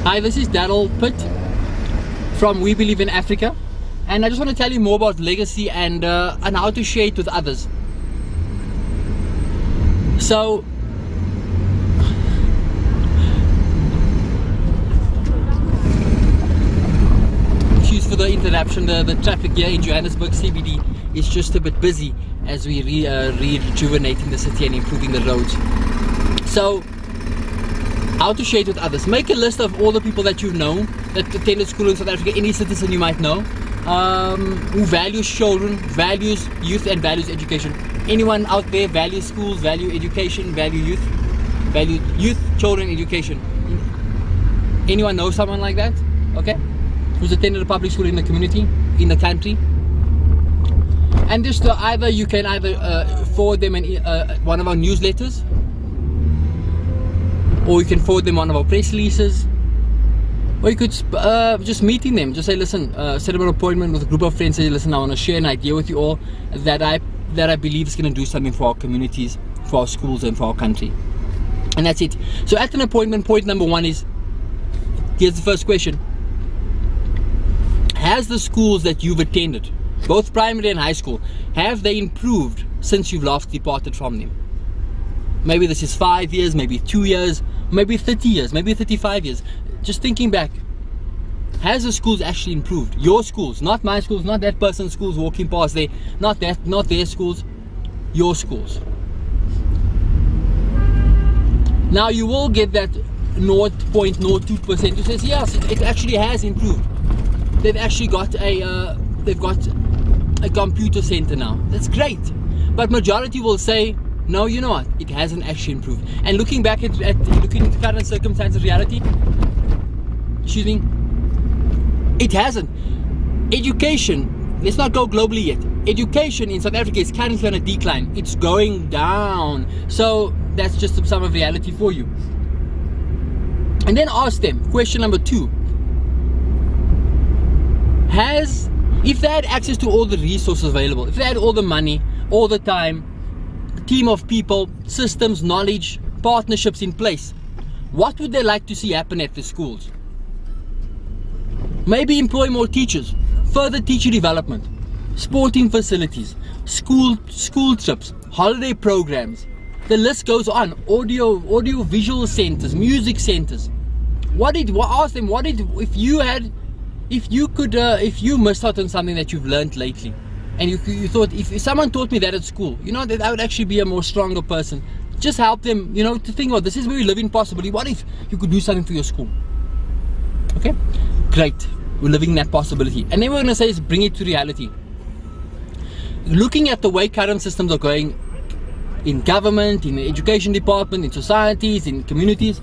Hi, this is Daryl Pitt from We Believe in Africa, and I just want to tell you more about legacy and how to share it with others. So, excuse for the interruption. The traffic here in Johannesburg CBD is just a bit busy as we rejuvenating the city and improving the roads. So, how to share it with others. Make a list of all the people that you know that attended school in South Africa, any citizen you might know, who values children, values youth, and values education. Anyone out there values schools, value education, value youth, children, education. Anyone know someone like that? Okay? Who's attended a public school in the community, in the country? And just you can either forward them one of our newsletters, or you can forward them one of our press releases, or you could just meeting them. Just say, listen, set up an appointment with a group of friends. Say, listen, I want to share an idea with you all that I believe is going to do something for our communities, for our schools, and for our country. And that's it. So at an appointment, point number one is, here's the first question: has the schools that you've attended, both primary and high school, have they improved since you've last departed from them? Maybe this is 5 years, maybe 2 years, maybe 30 years, maybe 35 years. Just thinking back, has the schools actually improved? Your schools, not my schools, not that person's schools walking past there, not their schools, your schools. Now you will get that 0.02% who says yes, it actually has improved. They've actually got a computer center now. That's great. But majority will say, no, you know what? It hasn't actually improved. And looking back at looking at the current circumstances, reality, excuse me, it hasn't. Education, let's not go globally yet. Education in South Africa is currently on a decline. It's going down. So that's just some of reality for you. And then ask them, question number two, if they had access to all the resources available, if they had all the money, all the time, team of people, systems, knowledge, partnerships in place, what would they like to see happen at the schools? Maybe employ more teachers, further teacher development, sporting facilities, school trips, holiday programs. The list goes on. Audio visual centers, music centers. Ask them, if you missed out on something that you've learned lately, and you thought, if someone taught me that at school, you know, that I would actually be a more stronger person. Just help them, you know, to think, oh, this is where we live in possibility. What if you could do something for your school? Okay, great. We're living in that possibility. And then we're going to say is bring it to reality. Looking at the way current systems are going in government, in the education department, in societies, in communities,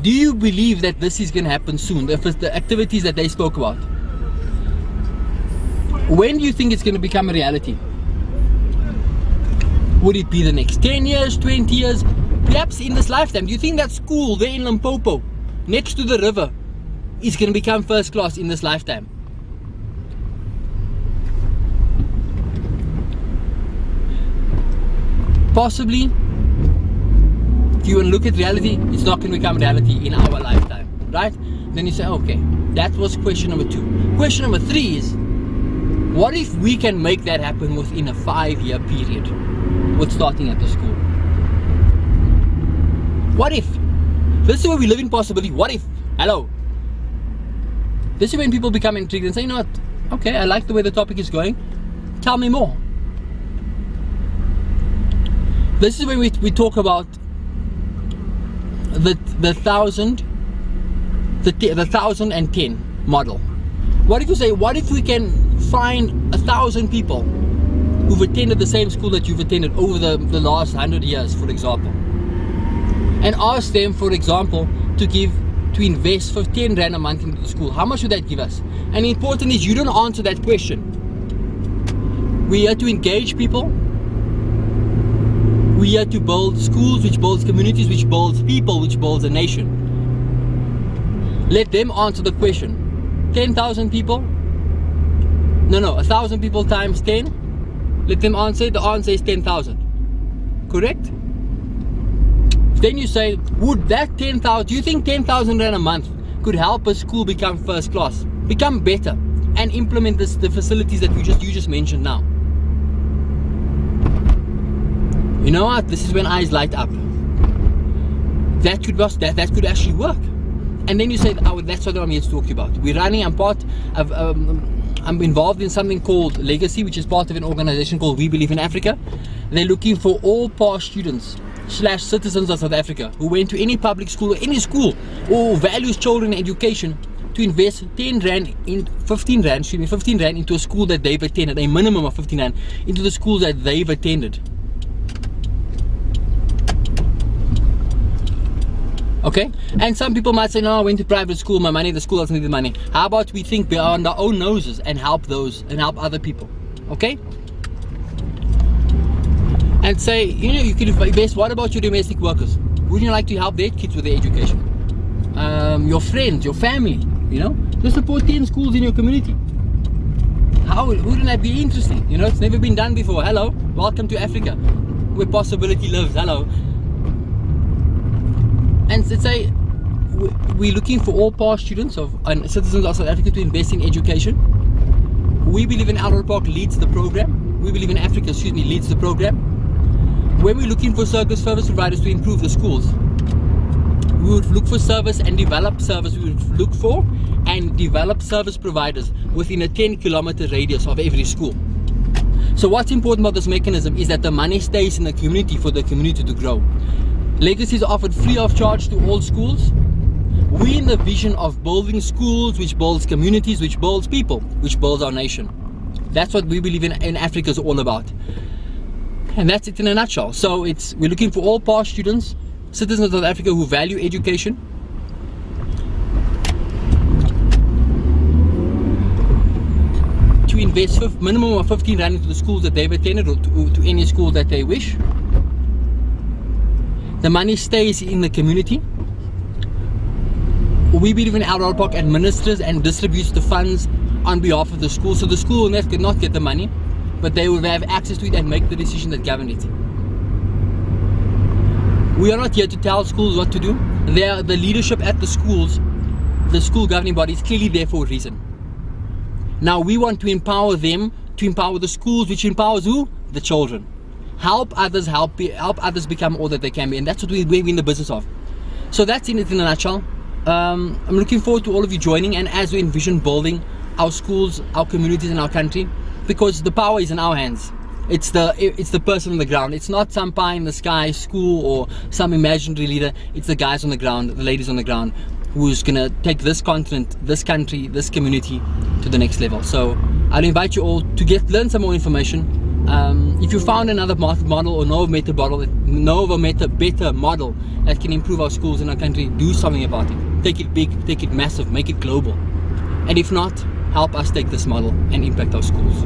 do you believe that this is going to happen soon? The activities that they spoke about. When do you think it's going to become a reality? Would it be the next 10 years, 20 years, perhaps in this lifetime? Do you think that school there in Limpopo, next to the river, is going to become first class in this lifetime? Possibly. If you want to look at reality, it's not going to become reality in our lifetime, right? Then you say, okay, that was question number two. Question number three is, what if we can make that happen within a 5-year period with starting at the school? What if? This is where we live in possibility. What if? Hello. This is when people become intrigued and say, you know what? Okay, I like the way the topic is going. Tell me more. This is when we talk about the 1,010 model. What if you say, what if we can find 1,000 people who've attended the same school that you've attended over the last 100 years, for example, and ask them, for example, to invest for 10 Rand a month into the school? How much would that give us? And important is, you don't answer that question. We are to engage people. We are to build schools, which builds communities, which builds people, which builds a nation. Let them answer the question. 10,000 people? No, 1,000 people times 10. Let them answer. The answer is 10,000. Correct? Then you say, would that 10,000, do you think 10,000 Rand a month could help a school become first class, become better, and implement the facilities that you just mentioned now. You know what? This is when eyes light up. That could actually work. And then you say, oh, that's what I'm here to talk to you about. We're running. I'm involved in something called Legacy, which is part of an organization called We Believe in Africa. They're looking for all past students / citizens of South Africa who went to any public school or any school or values children education to invest 15 rand into a school that they've attended, a minimum of 15 rand into the school that they've attended. Okay, and some people might say, no, I went to private school, my money, the school doesn't need the money. How about we think beyond our own noses and help those and help other people? Okay, and say, you know, you could invest. What about your domestic workers? Wouldn't you like to help their kids with their education? Your friends, your family, you know, just support 10 schools in your community. Wouldn't that be interesting? You know, it's never been done before. Hello, welcome to Africa, where possibility lives. Hello. And say we're looking for all past students and citizens of South Africa to invest in education. We Believe in Eldorado Park leads the program. We Believe in Africa, leads the program. When we're looking for service providers to improve the schools, we would look for service and develop service. We would look for and develop service providers within a 10-kilometer radius of every school. So what's important about this mechanism is that the money stays in the community for the community to grow. Legacy is offered free of charge to all schools. We in the vision of building schools, which builds communities, which builds people, which builds our nation. That's what We Believe in Africa is all about. And that's it in a nutshell. So we're looking for all past students, citizens of South Africa who value education, to invest minimum of 15 rand into the schools that they've attended or to any school that they wish. The money stays in the community. We Believe in Eldorado Park administers and distributes the funds on behalf of the school. So the school will not get the money, but they will have access to it and make the decision that govern it. We are not here to tell schools what to do. The leadership at the schools, the school governing body, is clearly there for a reason. Now we want to empower them, to empower the schools, which empowers who? The children. Help others become all that they can be, and that's what we're in the business of. So that's it in a nutshell. I'm looking forward to all of you joining, and as we envision building our schools, our communities, and our country, because the power is in our hands. It's the person on the ground. It's not some pie in the sky school or some imaginary leader. It's the guys on the ground, the ladies on the ground, who's gonna take this continent, this country, this community to the next level. So I'll invite you all to learn some more information. If you found another model or know of a better model that can improve our schools in our country, do something about it. Take it big, take it massive, make it global. And if not, help us take this model and impact our schools.